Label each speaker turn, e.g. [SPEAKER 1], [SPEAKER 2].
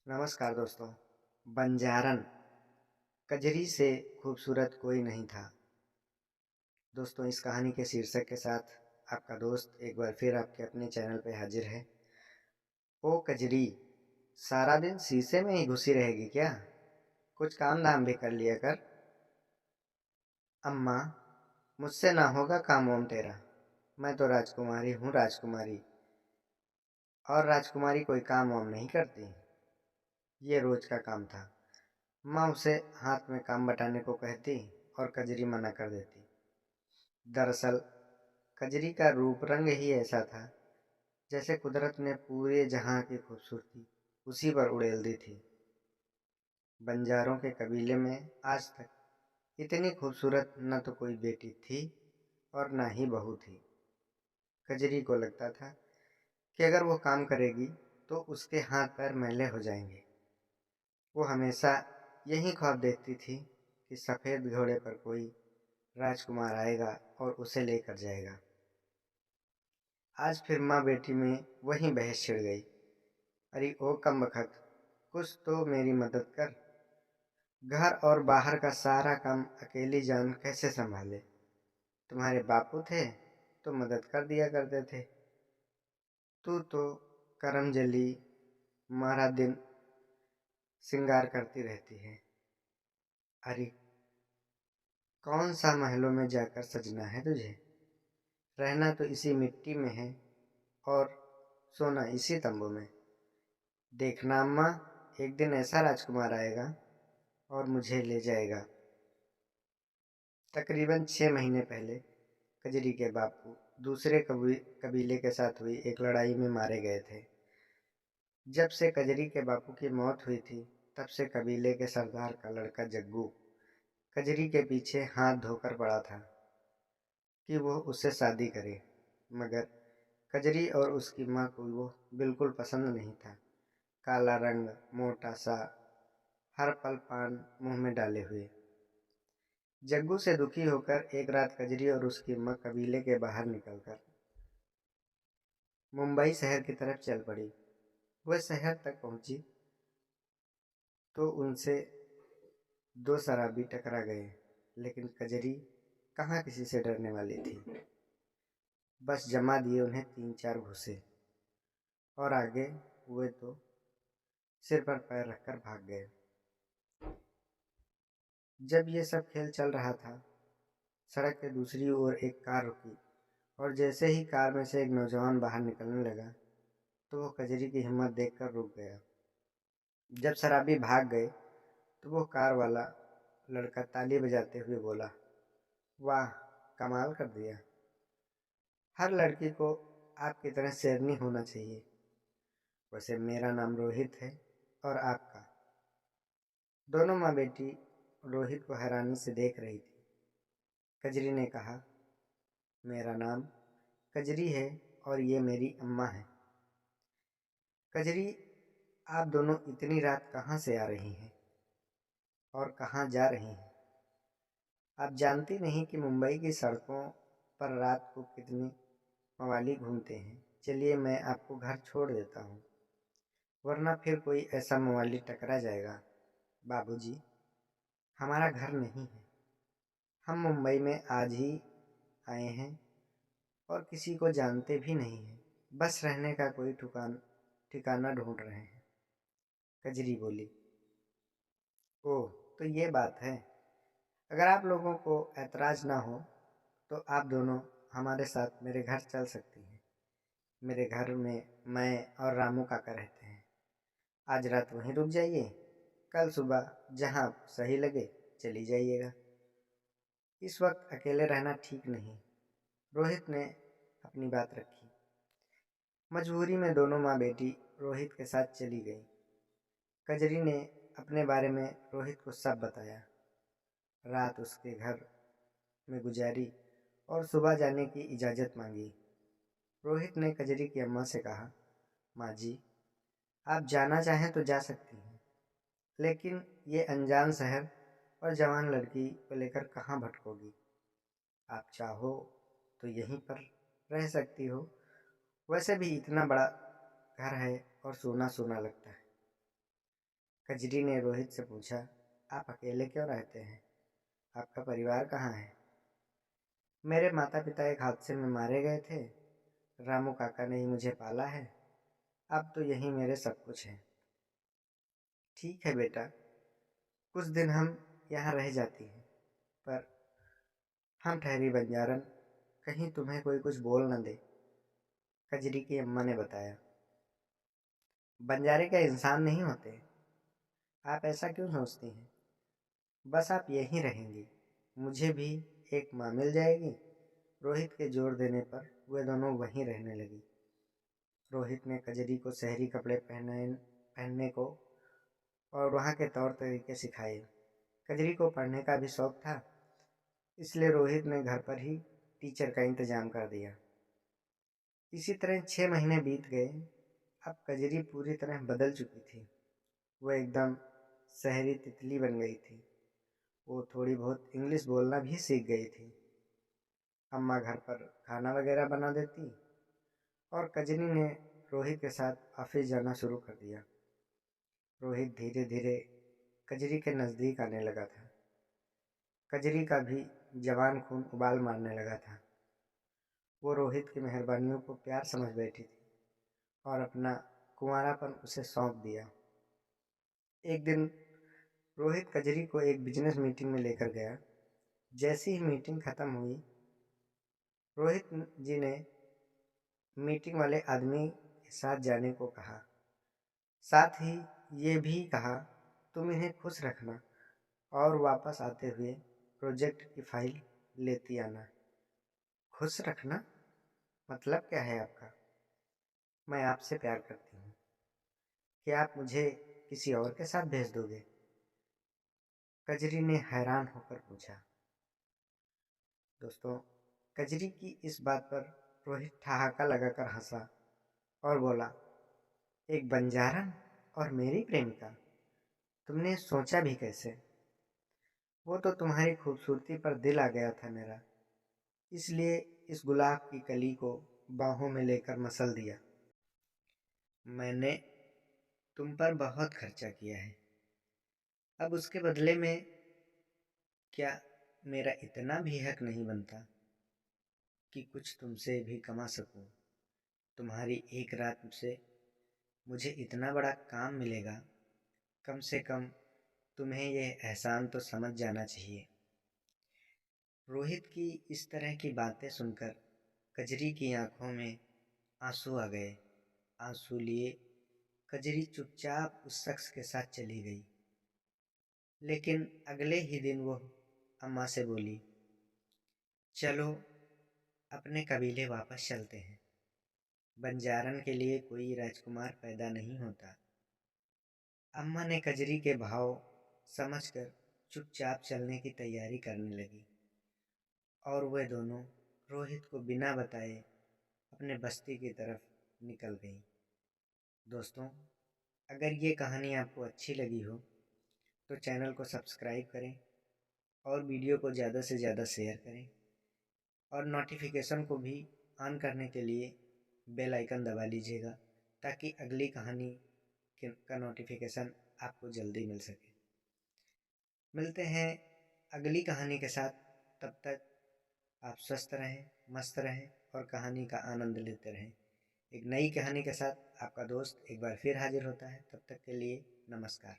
[SPEAKER 1] नमस्कार दोस्तों। बंजारन कजरी से खूबसूरत कोई नहीं था। दोस्तों, इस कहानी के शीर्षक के साथ आपका दोस्त एक बार फिर आपके अपने चैनल पे हाजिर है। ओ कजरी, सारा दिन शीशे में ही घुसी रहेगी क्या? कुछ काम धाम भी कर लिया कर। अम्मा, मुझसे ना होगा काम वाम तेरा। मैं तो राजकुमारी हूँ, राजकुमारी। और राजकुमारी कोई काम वाम नहीं करती। ये रोज का काम था। माँ उसे हाथ में काम बटाने को कहती और कजरी मना कर देती। दरअसल कजरी का रूप रंग ही ऐसा था जैसे कुदरत ने पूरे जहां की खूबसूरती उसी पर उड़ेल दी थी। बंजारों के कबीले में आज तक इतनी खूबसूरत न तो कोई बेटी थी और न ही बहू थी। कजरी को लगता था कि अगर वो काम करेगी तो उसके हाथ पैर मैले हो जाएंगे। वो हमेशा यही ख्वाब देखती थी कि सफ़ेद घोड़े पर कोई राजकुमार आएगा और उसे लेकर जाएगा। आज फिर माँ बेटी में वही बहस छिड़ गई। अरे ओ कमबख्त, कुछ तो मेरी मदद कर। घर और बाहर का सारा काम अकेली जान कैसे संभाले? तुम्हारे बापू थे तो मदद कर दिया करते थे। तू तो करम जली मारा दिन सिंगार करती रहती है। अरे कौन सा महलों में जाकर सजना है तुझे? रहना तो इसी मिट्टी में है और सोना इसी तंबू में। देखना अम्मा, एक दिन ऐसा राजकुमार आएगा और मुझे ले जाएगा। तकरीबन 6 महीने पहले कजरी के बापू दूसरे कबीले के साथ हुई एक लड़ाई में मारे गए थे। जब से कजरी के बापू की मौत हुई थी तब से कबीले के सरदार का लड़का जग्गू कजरी के पीछे हाथ धोकर पड़ा था कि वो उससे शादी करे, मगर कजरी और उसकी माँ को वो बिल्कुल पसंद नहीं था। काला रंग, मोटा सा, हर पल पान मुंह में डाले हुए। जग्गू से दुखी होकर एक रात कजरी और उसकी माँ कबीले के बाहर निकलकर मुंबई शहर की तरफ चल पड़ी। वह शहर तक पहुंची तो उनसे दो शराबी टकरा गए, लेकिन कजरी कहाँ किसी से डरने वाली थी। बस जमा दिए उन्हें 3-4 घूंसे और आगे हुए तो सिर पर पैर रखकर भाग गए। जब ये सब खेल चल रहा था, सड़क के दूसरी ओर एक कार रुकी और जैसे ही कार में से एक नौजवान बाहर निकलने लगा तो वो कजरी की हिम्मत देखकर रुक गया। जब शराबी भाग गए तो वो कार वाला लड़का ताली बजाते हुए बोला, वाह, कमाल कर दिया। हर लड़की को आपकी तरह शेरनी होना चाहिए। वैसे मेरा नाम रोहित है और आपका? दोनों माँ बेटी रोहित को हैरानी से देख रही थी। कजरी ने कहा, मेरा नाम कजरी है और ये मेरी अम्मा है। कजरी, आप दोनों इतनी रात कहाँ से आ रही हैं और कहाँ जा रही हैं? आप जानती नहीं कि मुंबई की सड़कों पर रात को कितने मवाली घूमते हैं। चलिए मैं आपको घर छोड़ देता हूँ, वरना फिर कोई ऐसा मवाली टकरा जाएगा। बाबूजी, हमारा घर नहीं है। हम मुंबई में आज ही आए हैं और किसी को जानते भी नहीं हैं। बस रहने का कोई ठिकाना ढूंढ रहे हैं। कजरी बोली, ओह, तो ये बात है। अगर आप लोगों को ऐतराज ना हो तो आप दोनों हमारे साथ मेरे घर चल सकती हैं। मेरे घर में मैं और रामू काका रहते हैं। आज रात वहीं रुक जाइए, कल सुबह जहाँ सही लगे चली जाइएगा। इस वक्त अकेले रहना ठीक नहीं। रोहित ने अपनी बात रखी। मजबूरी में दोनों माँ बेटी रोहित के साथ चली गई। कजरी ने अपने बारे में रोहित को सब बताया। रात उसके घर में गुजारी और सुबह जाने की इजाज़त मांगी। रोहित ने कजरी की अम्मा से कहा, माँ जी, आप जाना चाहें तो जा सकती हैं, लेकिन ये अनजान शहर और जवान लड़की को लेकर कहाँ भटकोगी? आप चाहो तो यहीं पर रह सकती हो। वैसे भी इतना बड़ा घर है और सोना सोना लगता है। कजरी ने रोहित से पूछा, आप अकेले क्यों रहते हैं? आपका परिवार कहाँ है? मेरे माता पिता एक हादसे में मारे गए थे। रामू काका ने ही मुझे पाला है। अब तो यही मेरे सब कुछ है। ठीक है बेटा, कुछ दिन हम यहाँ रह जाती हैं, पर हम ठहरी बंजारन, कहीं तुम्हें कोई कुछ बोल न दे, कजरी की अम्मा ने बताया। बंजारे क्या इंसान नहीं होते? आप ऐसा क्यों सोचती हैं? बस आप यहीं रहेंगी, मुझे भी एक माँ मिल जाएगी। रोहित के जोर देने पर वे दोनों वहीं रहने लगी। रोहित ने कजरी को शहरी कपड़े पहनने को और वहाँ के तौर तरीके सिखाए। कजरी को पढ़ने का भी शौक था, इसलिए रोहित ने घर पर ही टीचर का इंतजाम कर दिया। इसी तरह 6 महीने बीत गए। अब कजरी पूरी तरह बदल चुकी थी। वह एकदम शहरी तितली बन गई थी। वो थोड़ी बहुत इंग्लिश बोलना भी सीख गई थी। अम्मा घर पर खाना वगैरह बना देती और कजरी ने रोहित के साथ ऑफिस जाना शुरू कर दिया। रोहित धीरे धीरे कजरी के नज़दीक आने लगा था। कजरी का भी जवान खून उबाल मारने लगा था। वो रोहित की मेहरबानियों को प्यार समझ बैठी थी और अपना कुंवारापन उसे सौंप दिया। एक दिन रोहित कजरी को एक बिजनेस मीटिंग में लेकर गया। जैसी ही मीटिंग खत्म हुई, रोहित जी ने मीटिंग वाले आदमी के साथ जाने को कहा। साथ ही ये भी कहा, तुम इन्हें खुश रखना और वापस आते हुए प्रोजेक्ट की फाइल लेती आना। खुश रखना मतलब क्या है आपका? मैं आपसे प्यार करती हूँ। क्या आप मुझे किसी और के साथ भेज दोगे? कजरी ने हैरान होकर पूछा। दोस्तों, कजरी की इस बात पर रोहित ठहाका लगाकर हंसा और बोला, एक बंजारन और मेरी प्रेमिका, तुमने सोचा भी कैसे? वो तो तुम्हारी खूबसूरती पर दिल आ गया था मेरा, इसलिए इस गुलाब की कली को बाहों में लेकर मसल दिया। मैंने तुम पर बहुत खर्चा किया है, अब उसके बदले में क्या मेरा इतना भी हक नहीं बनता कि कुछ तुमसे भी कमा सकूं? तुम्हारी एक रात से मुझे इतना बड़ा काम मिलेगा, कम से कम तुम्हें यह एहसान तो समझ जाना चाहिए। रोहित की इस तरह की बातें सुनकर कजरी की आंखों में आंसू आ गए। आंसू लिए कजरी चुपचाप उस शख्स के साथ चली गई। लेकिन अगले ही दिन वो अम्मा से बोली, चलो अपने कबीले वापस चलते हैं। बंजारन के लिए कोई राजकुमार पैदा नहीं होता। अम्मा ने कजरी के भाव समझकर चुपचाप चलने की तैयारी करने लगी और वे दोनों रोहित को बिना बताए अपने बस्ती की तरफ निकल गईं। दोस्तों, अगर ये कहानी आपको अच्छी लगी हो तो चैनल को सब्सक्राइब करें और वीडियो को ज़्यादा से ज़्यादा शेयर करें और नोटिफिकेशन को भी ऑन करने के लिए बेल आइकन दबा लीजिएगा ताकि अगली कहानी का नोटिफिकेशन आपको जल्दी मिल सके। मिलते हैं अगली कहानी के साथ। तब तक आप स्वस्थ रहें, मस्त रहें और कहानी का आनंद लेते रहें। एक नई कहानी के साथ आपका दोस्त एक बार फिर हाजिर होता है। तब तक के लिए नमस्कार।